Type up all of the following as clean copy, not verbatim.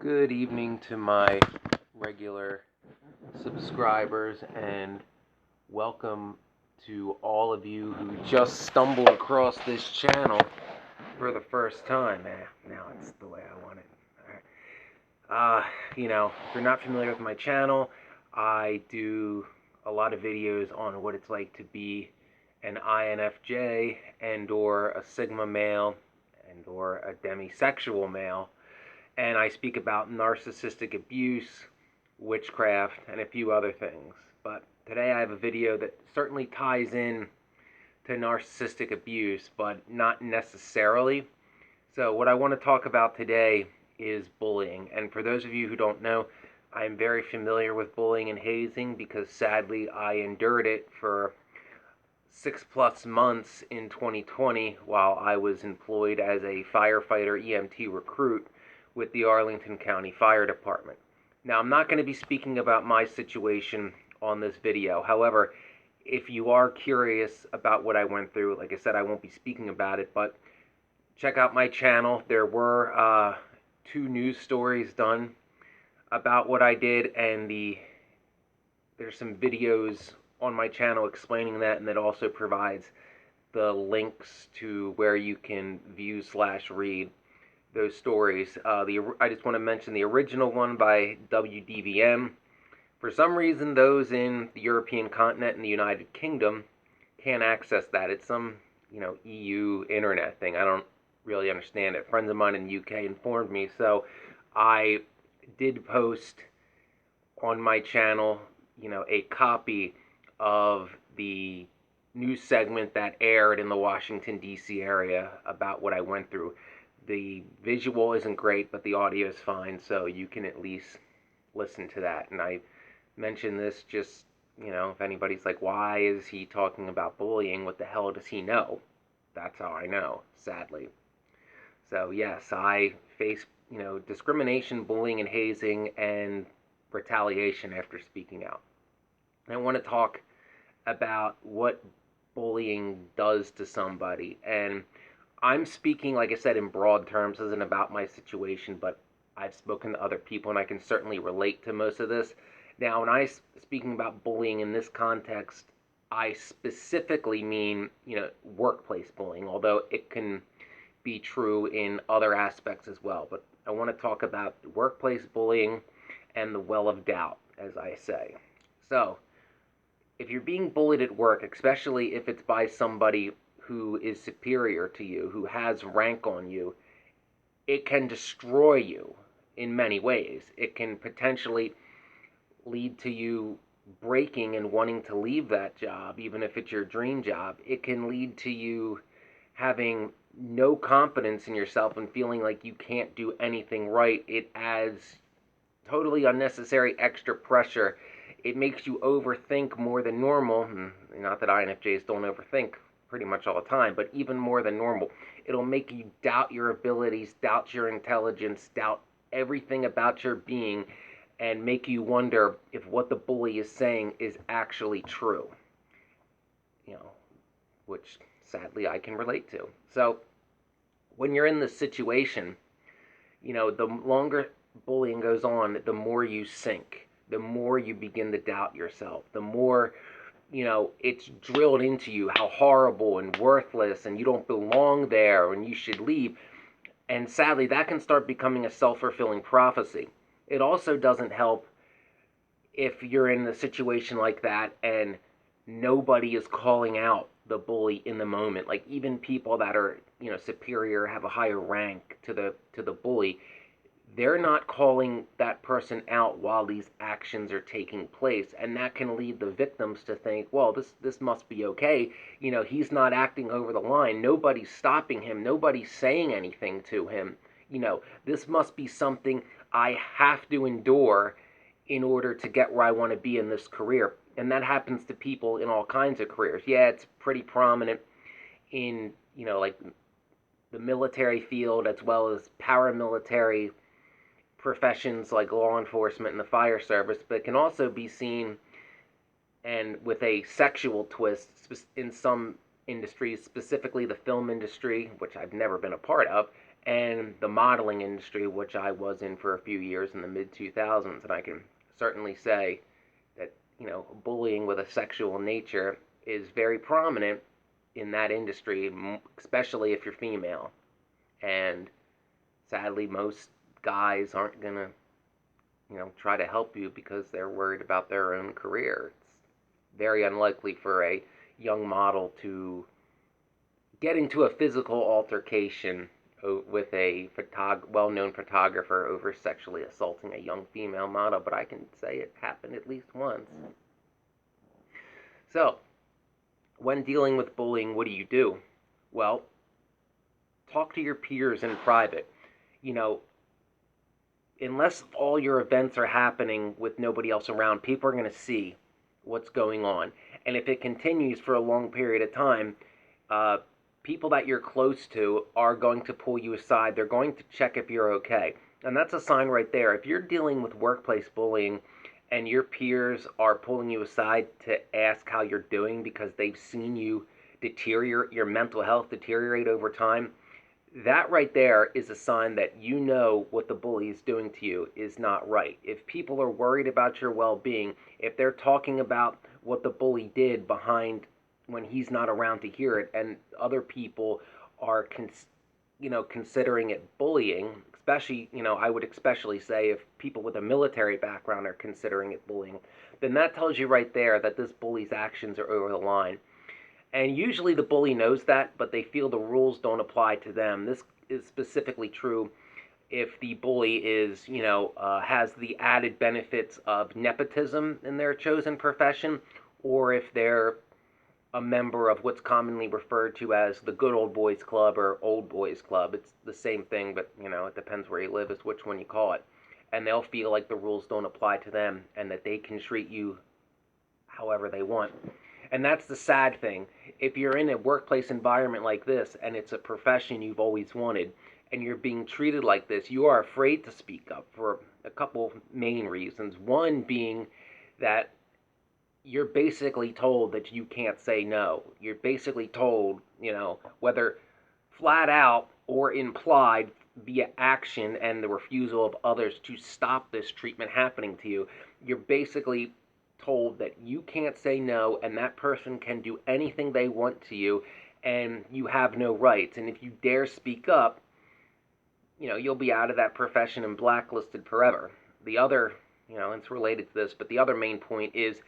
Good evening to my regular subscribers, and welcome to all of you who just stumbled across this channel for the first time. Now it's the way I want it. If you're not familiar with my channel, I do a lot of videos on what it's like to be an INFJ and or a Sigma male and or a demisexual male, and I speak about narcissistic abuse, witchcraft, and a few other things. But today I have a video that certainly ties in to narcissistic abuse, but not necessarily. So what I want to talk about today is bullying. And for those of you who don't know, I'm very familiar with bullying and hazing because sadly I endured it for 6+ months in 2020 while I was employed as a firefighter EMT recruit with the Arlington County Fire Department. Now, I'm not going to be speaking about my situation on this video. However, if you are curious about what I went through, like I said, I won't be speaking about it, but check out my channel. There were 2 news stories done about what I did, and there's some videos on my channel explaining that, and that also provides the links to where you can view/read those stories. I just want to mention the original one by WDVM. For some reason, those in the European continent and the United Kingdom can't access that. It's some, EU internet thing. I don't really understand it. Friends of mine in the UK informed me, so I did post on my channel, a copy of the news segment that aired in the Washington, D.C. area about what I went through. The visual isn't great, but the audio is fine, so you can at least listen to that. And I mention this just, if anybody's like, why is he talking about bullying? What the hell does he know? That's how I know, sadly. So yes, I face, discrimination, bullying, and hazing, and retaliation after speaking out. And I want to talk about what bullying does to somebody. And I'm speaking, like I said, in broad terms. This isn't about my situation, but I've spoken to other people, and I can certainly relate to most of this. Now, when I'm speaking about bullying in this context, I specifically mean, workplace bullying, although it can be true in other aspects as well. But I want to talk about workplace bullying and the well of doubt, as I say. So, if you're being bullied at work, especially if it's by somebody who is superior to you, who has rank on you, it can destroy you in many ways. It can potentially lead to you breaking and wanting to leave that job, even if it's your dream job. It can lead to you having no confidence in yourself and feeling like you can't do anything right. It adds totally unnecessary extra pressure. It makes you overthink more than normal. Not that INFJs don't overthink pretty much all the time, but even more than normal. It'll make you doubt your abilities, doubt your intelligence, doubt everything about your being, and make you wonder if what the bully is saying is actually true. Which sadly I can relate to. So when you're in this situation, the longer bullying goes on, the more you sink, the more you begin to doubt yourself, the more, it's drilled into you how horrible and worthless and you don't belong there and you should leave. And sadly, that can start becoming a self-fulfilling prophecy. It also doesn't help if you're in a situation like that and nobody is calling out the bully in the moment. Like, even people that are, superior, have a higher rank to the bully, they're not calling that person out while these actions are taking place, and that can lead the victims to think, well, this must be okay. He's not acting over the line. Nobody's stopping him. Nobody's saying anything to him. This must be something I have to endure in order to get where I want to be in this career. And that happens to people in all kinds of careers. Yeah, it's pretty prominent in, like the military field, as well as paramilitary professions like law enforcement and the fire service, but it can also be seen and with a sexual twist in some industries, specifically the film industry, which I've never been a part of, and the modeling industry, which I was in for a few years in the mid 2000s. And I can certainly say that, bullying with a sexual nature is very prominent in that industry, especially if you're female. And sadly, most guys aren't going to, try to help you because they're worried about their own career. It's very unlikely for a young model to get into a physical altercation with a well-known photographer over sexually assaulting a young female model, but I can say it happened at least once. So, when dealing with bullying, what do you do? Well, talk to your peers in private. You know, unless all your events are happening with nobody else around, people are going to see what's going on. And if it continues for a long period of time, people that you're close to are going to pull you aside. They're going to check if you're okay. And that's a sign right there. If you're dealing with workplace bullying and your peers are pulling you aside to ask how you're doing because they've seen you deteriorate, your mental health deteriorate over time, that right there is a sign that you know what the bully is doing to you is not right. If people are worried about your well-being, if they're talking about what the bully did behind when he's not around to hear it, and other people are considering it bullying, especially, I would especially say if people with a military background are considering it bullying, then that tells you right there that this bully's actions are over the line. And usually the bully knows that, but they feel the rules don't apply to them. This is specifically true if the bully is, has the added benefits of nepotism in their chosen profession, or if they're a member of what's commonly referred to as the good old boys club or old boys club. It's the same thing, but, it depends where you live as which one you call it. And they'll feel like the rules don't apply to them and that they can treat you however they want. And that's the sad thing. If you're in a workplace environment like this and it's a profession you've always wanted and you're being treated like this, you are afraid to speak up for a couple of main reasons. One being that you're basically told that you can't say no. You're basically told, whether flat out or implied via action and the refusal of others to stop this treatment happening to you, you're basically told that you can't say no and that person can do anything they want to you and you have no rights. And if you dare speak up, you'll be out of that profession and blacklisted forever. The other, it's related to this, but the other main point is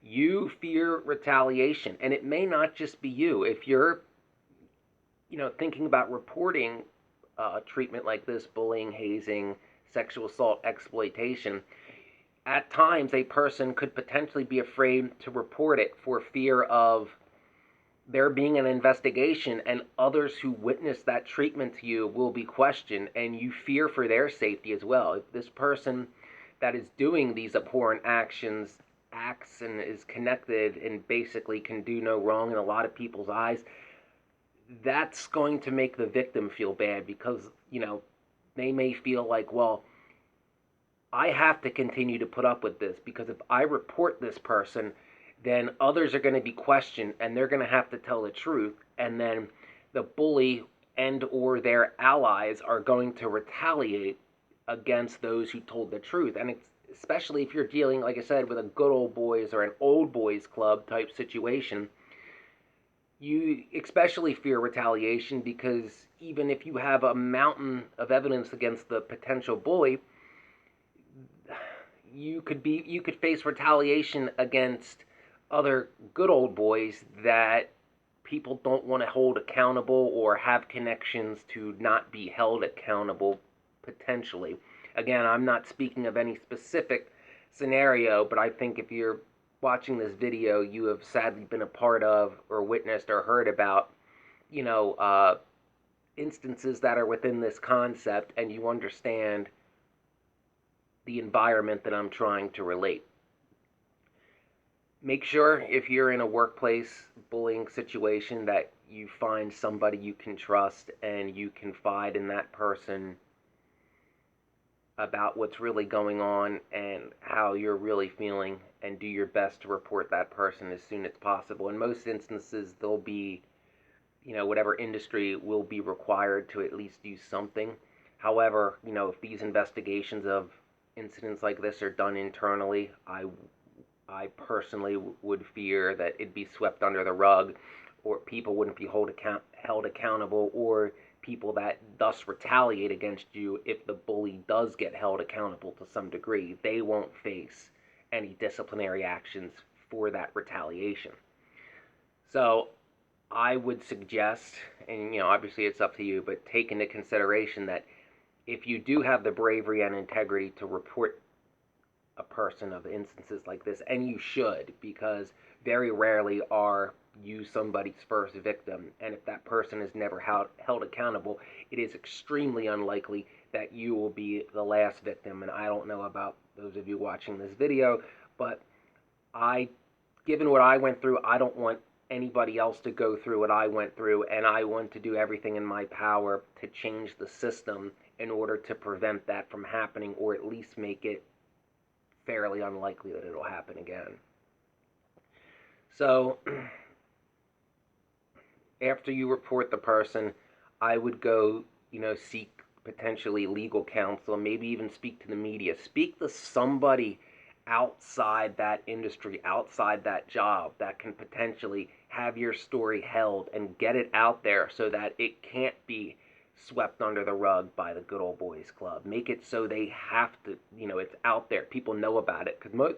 you fear retaliation. And it may not just be you. If you're, thinking about reporting treatment like this, bullying, hazing, sexual assault, exploitation, at times a person could potentially be afraid to report it for fear of there being an investigation and others who witness that treatment to you will be questioned, and you fear for their safety as well. If this person that is doing these abhorrent actions acts and is connected and basically can do no wrong in a lot of people's eyes, that's going to make the victim feel bad because, they may feel like, well, I have to continue to put up with this because if I report this person, then others are going to be questioned and they're going to have to tell the truth, and then the bully and or their allies are going to retaliate against those who told the truth. And it's especially if you're dealing, like I said, with a good old boys or an old boys club type situation, you especially fear retaliation because even if you have a mountain of evidence against the potential bully, you could face retaliation against other good old boys that people don't want to hold accountable or have connections to not be held accountable potentially. Again, I'm not speaking of any specific scenario, but I think if you're watching this video, you have sadly been a part of or witnessed or heard about, instances that are within this concept, and you understand the environment that I'm trying to relate. Make sure if you're in a workplace bullying situation that you find somebody you can trust and you confide in that person about what's really going on and how you're really feeling, and do your best to report that person as soon as possible. In most instances, they'll be whatever industry will be required to at least do something. However, if these investigations of incidents like this are done internally, I personally would fear that it'd be swept under the rug, or people wouldn't be held accountable, or people that thus retaliate against you, if the bully does get held accountable to some degree, they won't face any disciplinary actions for that retaliation. So I would suggest, and obviously it's up to you, but take into consideration that if you do have the bravery and integrity to report a person of instances like this, and you should, because very rarely are you somebody's first victim, and if that person is never held accountable, it is extremely unlikely that you will be the last victim. And I don't know about those of you watching this video, but I, given what I went through, I don't want anybody else to go through what I went through, and I want to do everything in my power to change the system in order to prevent that from happening, or at least make it fairly unlikely that it'll happen again. So after you report the person, I would go, seek potentially legal counsel, maybe even speak to the media. Speak to somebody outside that industry, outside that job, that can potentially have your story held and get it out there so that it can't be swept under the rug by the good old boys club. Make it so they have to, it's out there. People know about it, because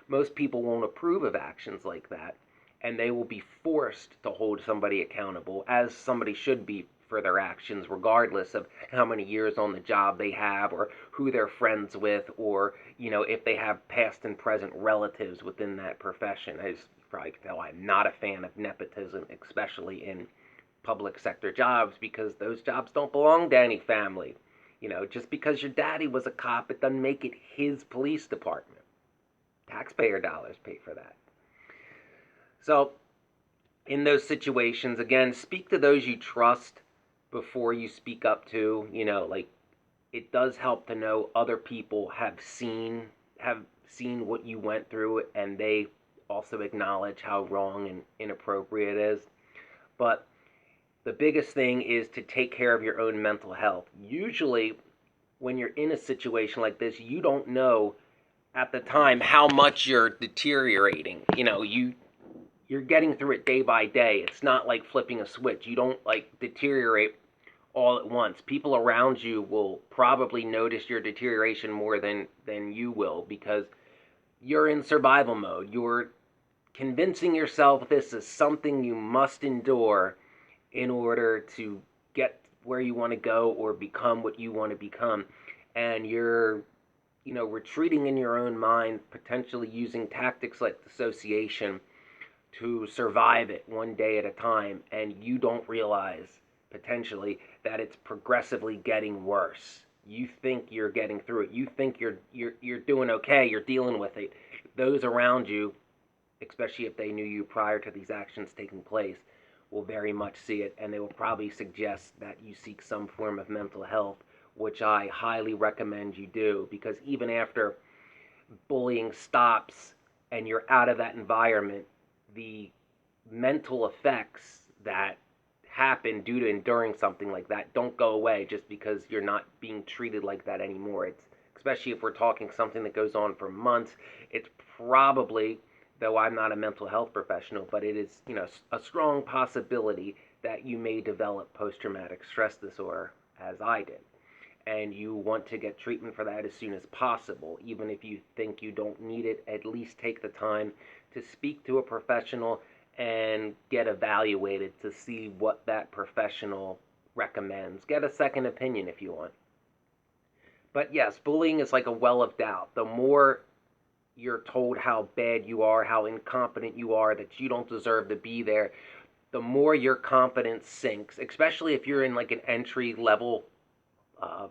most people won't approve of actions like that, and they will be forced to hold somebody accountable, as somebody should be, for their actions, regardless of how many years on the job they have, or who they're friends with, or if they have past and present relatives within that profession. As you probably can tell, I'm not a fan of nepotism, especially in public sector jobs, because those jobs don't belong to any family. Just because your daddy was a cop, it doesn't make it his police department. Taxpayer dollars pay for that. So in those situations, again, speak to those you trust before you speak up to, like, it does help to know other people have seen what you went through, and they also acknowledge how wrong and inappropriate it is. But the biggest thing is to take care of your own mental health. Usually when you're in a situation like this, you don't know at the time how much you're deteriorating. You're getting through it day by day. It's not like flipping a switch. You don't like deteriorate all at once. People around you will probably notice your deterioration more than you will, because you're in survival mode. You're convincing yourself this is something you must endure in order to get where you want to go or become what you want to become. And you're, retreating in your own mind, potentially using tactics like dissociation to survive it one day at a time, and you don't realize potentially that it's progressively getting worse. You think you're getting through it. You think you're doing okay. You're dealing with it. Those around you, especially if they knew you prior to these actions taking place, will very much see it, and they will probably suggest that you seek some form of mental health, which I highly recommend you do, because even after bullying stops and you're out of that environment, the mental effects that happen due to enduring something like that don't go away just because you're not being treated like that anymore. It's, especially if we're talking something that goes on for months, it's probably, though I'm not a mental health professional, but it is, a strong possibility that you may develop post-traumatic stress disorder, as I did. And you want to get treatment for that as soon as possible. Even if you think you don't need it, at least take the time to speak to a professional and get evaluated to see what that professional recommends. Get a second opinion if you want. But yes, bullying is like a well of doubt. The more you're told how bad you are, how incompetent you are, that you don't deserve to be there, the more your confidence sinks, especially if you're in like an entry level uh,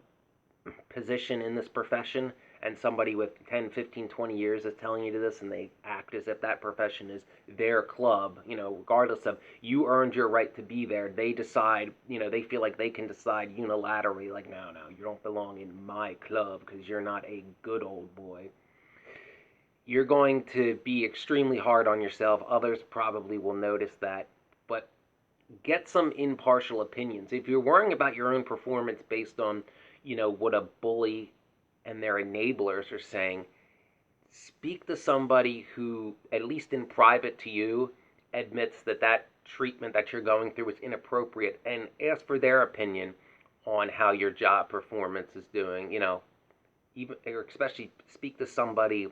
position in this profession, and somebody with 10, 15, 20 years is telling you this, and they act as if that profession is their club, regardless of you earned your right to be there. They decide, they feel like they can decide unilaterally, like, no, you don't belong in my club because you're not a good old boy. You're going to be extremely hard on yourself. Others probably will notice that. But get some impartial opinions. If you're worrying about your own performance based on, what a bully and their enablers are saying, speak to somebody who, at least in private to you, admits that that treatment that you're going through is inappropriate, and ask for their opinion on how your job performance is doing. Even or especially speak to somebody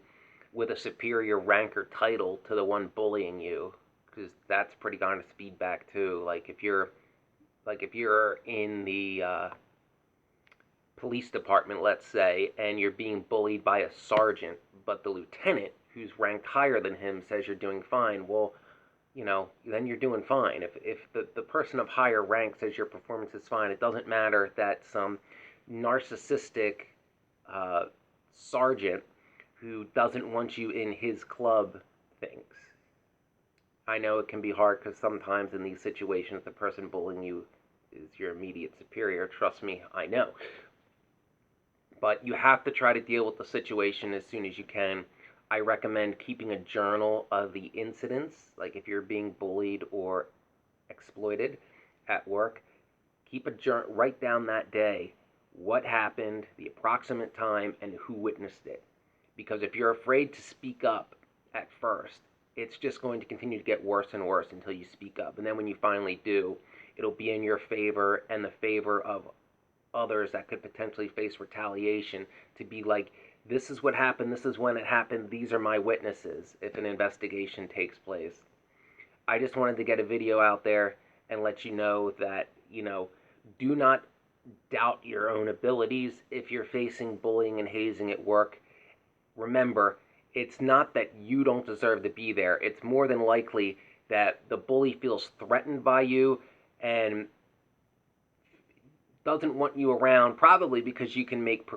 with a superior rank or title to the one bullying you, because that's pretty honest feedback too. Like if you're in the police department, let's say, and you're being bullied by a sergeant, but the lieutenant, who's ranked higher than him, says you're doing fine, well, then you're doing fine. If the person of higher rank says your performance is fine, it doesn't matter that some narcissistic uh, sergeant who doesn't want you in his club thinks. I know it can be hard because sometimes in these situations, the person bullying you is your immediate superior. Trust me, I know. But you have to try to deal with the situation as soon as you can. I recommend keeping a journal of the incidents, like if you're being bullied or exploited at work, keep a journal, write down that day what happened, the approximate time, and who witnessed it. Because if you're afraid to speak up at first, it's just going to continue to get worse and worse until you speak up. And then when you finally do, it'll be in your favor and the favor of others that could potentially face retaliation, to be like, this is what happened, this is when it happened, these are my witnesses if an investigation takes place. I just wanted to get a video out there and let you know that, do not doubt your own abilities if you're facing bullying and hazing at work. Remember, it's not that you don't deserve to be there. It's more than likely that the bully feels threatened by you and doesn't want you around, probably because you can make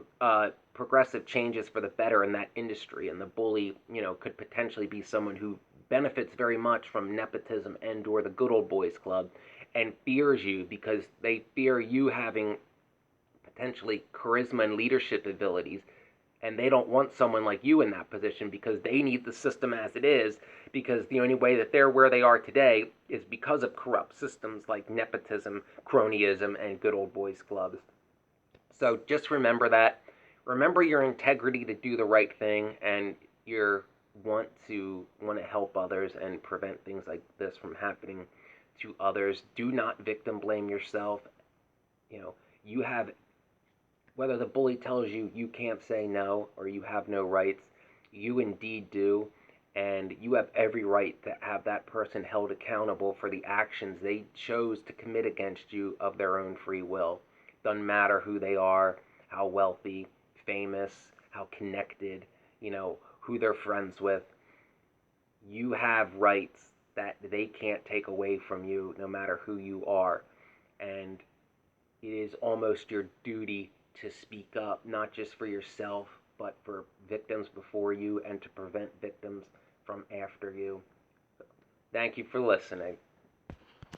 progressive changes for the better in that industry. And the bully, could potentially be someone who benefits very much from nepotism and or the good old boys club, and fears you because they fear you having potentially charisma and leadership abilities, and they don't want someone like you in that position because they need the system as it is, because the only way that they're where they are today is because of corrupt systems like nepotism, cronyism, and good old boys clubs. So just remember that. Remember your integrity to do the right thing, and your want to help others and prevent things like this from happening to others. Do not victim blame yourself. You have, whether the bully tells you you can't say no or you have no rights, you indeed do. And you have every right to have that person held accountable for the actions they chose to commit against you of their own free will. Doesn't matter who they are, how wealthy, famous, how connected, who they're friends with. You have rights that they can't take away from you, no matter who you are. And it is almost your duty to speak up, not just for yourself, but for victims before you and to prevent victims from after you. Thank you for listening.